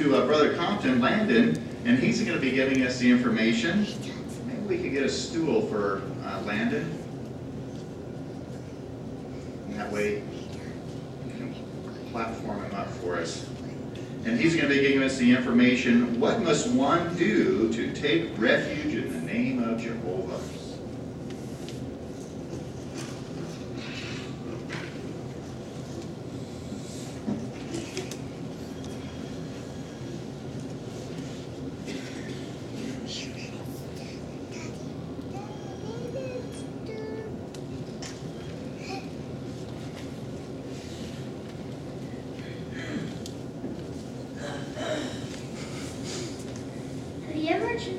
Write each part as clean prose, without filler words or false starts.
to Brother Compton, Landon, and he's going to be giving us the information. Maybe we could get a stool for Landon. And that way we can platform him up for us. And he's going to be giving us the information, what must one do to take refuge in the name of Jehovah?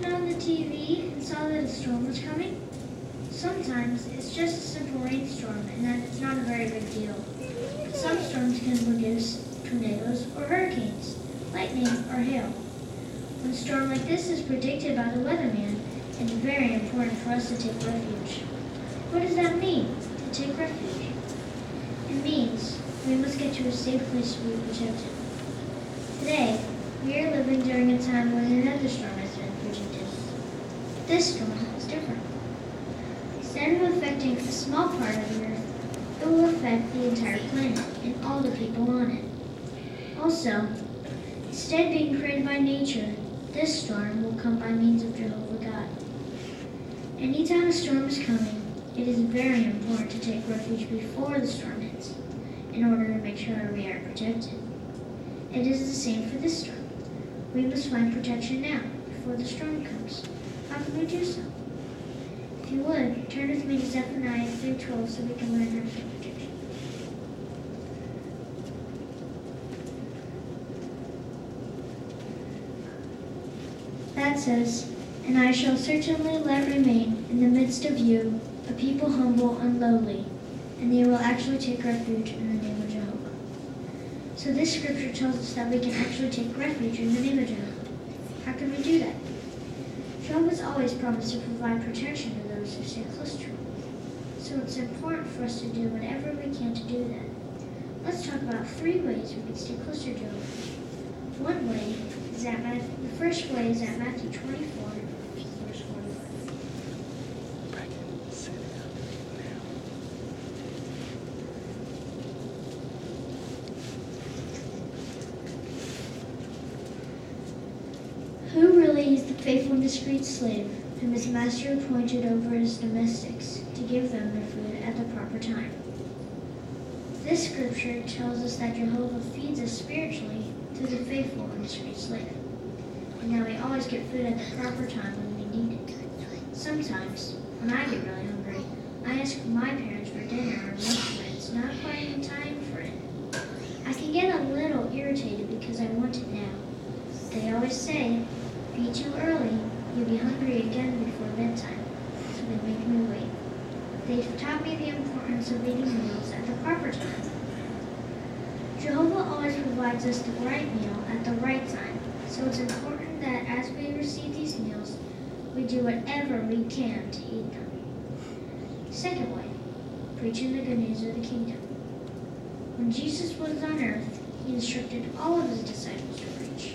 On the TV and saw that a storm was coming? Sometimes it's just a simple rainstorm and that it's not a very big deal. But some storms can produce tornadoes or hurricanes, lightning or hail. When a storm like this is predicted by the weatherman, it's very important for us to take refuge. What does that mean, to take refuge? It means we must get to a safe place to be protected. Today, we are living during a time when another storm has been predicted. This storm is different. Instead of affecting a small part of the earth, it will affect the entire planet and all the people on it. Also, instead of being created by nature, this storm will come by means of Jehovah God. Anytime a storm is coming, it is very important to take refuge before the storm hits, in order to make sure we are protected. It is the same for this storm. We must find protection now, before the storm comes. How can we do so? If you would, turn with me to Zephaniah 3:12 so we can learn how to take protection. That says, "And I shall certainly let remain in the midst of you a people humble and lowly, and they will actually take refuge in the name of Jehovah." So this scripture tells us that we can actually take refuge in the name of Jehovah. How can we do that? Jehovah has always promised to provide protection to those who stay close to him. So it's important for us to do whatever we can to do that. Let's talk about 3 ways we can stay closer to Jehovah. One way is the first way is at Matthew 24, verse 45. Who really is the faithful and discreet slave whom his master appointed over his domestics to give them their food at the proper time? This scripture tells us that Jehovah feeds us spiritually through the faithful and discreet slave, and that we always get food at the proper time when we need it. Sometimes, when I get really hungry, I ask my parents for dinner or lunch when it's not quite in time for it. I can get a little irritated because I want it now. They always say, "If you eat too early, you'll be hungry again before bedtime," so they make me wait. They've taught me the importance of eating meals at the proper time. Jehovah always provides us the right meal at the right time, so it's important that as we receive these meals, we do whatever we can to eat them. Second way, preaching the good news of the kingdom. When Jesus was on earth, he instructed all of his disciples to preach.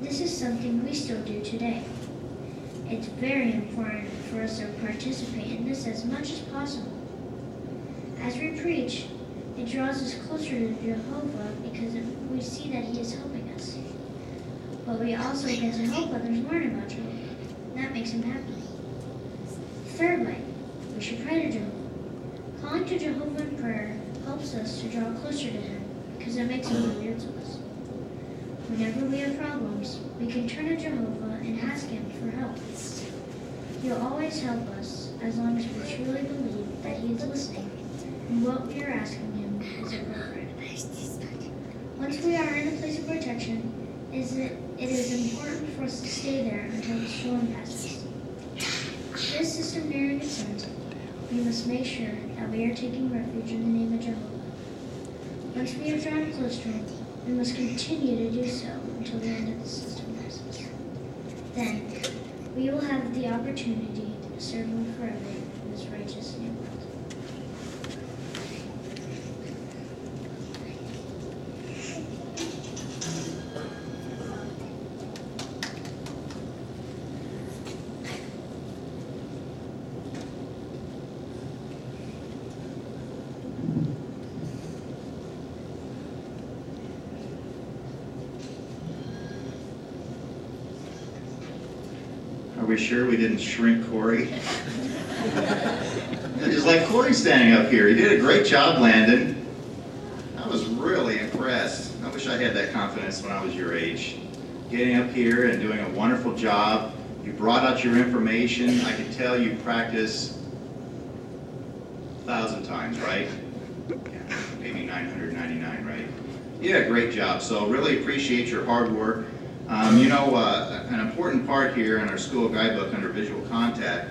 This is something we still do today. It's very important for us to participate in this as much as possible. As we preach, it draws us closer to Jehovah because we see that he is helping us. But we also get to help others learn about Jehovah. That makes him happy. Third way, we should pray to Jehovah. Calling to Jehovah in prayer helps us to draw closer to him because it makes him reveal to us. Whenever we have problems, we can turn to Jehovah and ask him for help. He'll always help us as long as we truly believe that he is listening and what we are asking him is appropriate. Once we are in a place of protection, it is important for us to stay there until the storm passes. This system nearing its end, we must make sure that we are taking refuge in the name of Jehovah. Once we have drawn close to him, we must continue to do so until the end of the system passes. Then, we will have the opportunity to serve him forever in his righteous new world. we sure we didn't shrink Corey? Just like Corey standing up here. He did a great job, Landon. I was really impressed. I wish I had that confidence when I was your age. Getting up here and doing a wonderful job. You brought out your information. I could tell you practiced 1,000 times, right? Yeah, maybe 999, right? You did a great job, so really appreciate your hard work. An important part here in our school guidebook under visual contact,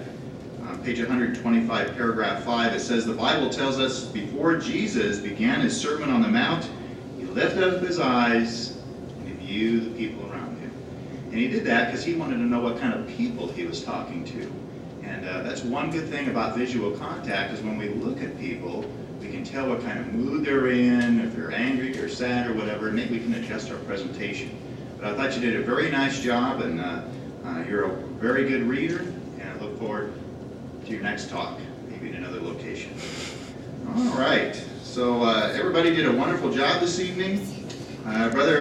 page 125, paragraph 5, it says the Bible tells us before Jesus began his Sermon on the Mount, he lifted up his eyes and he viewed the people around him. And he did that because he wanted to know what kind of people he was talking to. And that's one good thing about visual contact is when we look at people, we can tell what kind of mood they're in, if they're angry or sad or whatever, and maybe we can adjust our presentation. But I thought you did a very nice job, and you're a very good reader, and I look forward to your next talk, maybe in another location. All right, so everybody did a wonderful job this evening. Brother